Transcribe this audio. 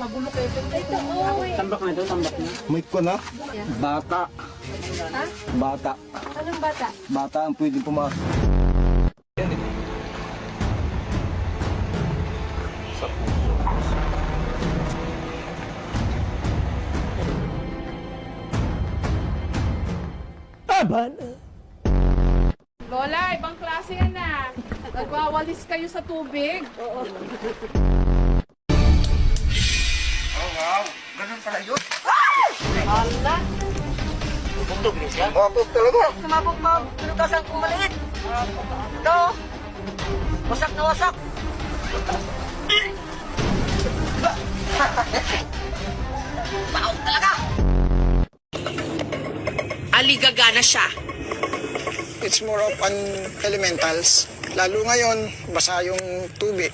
mabulok eh. Ito, oh. Tambak na ito, tambak na. May ko na? Bata. Ha? Bata. Anong bata? Bata ang pwedeng pumasok. Lola, ibang klase yan ah. Nagwawalis kayo sa tubig. Oh, wow. Ganun pala yun. Hala. Bugtog rin siya? Bugtog talaga. Sumabog mo. Pinugasan kong maliit. Ito. Wasak na wasak. Baog talaga. Aligaga na siya. It's more of an elementals. Lalo ngayon, basa yung tubig.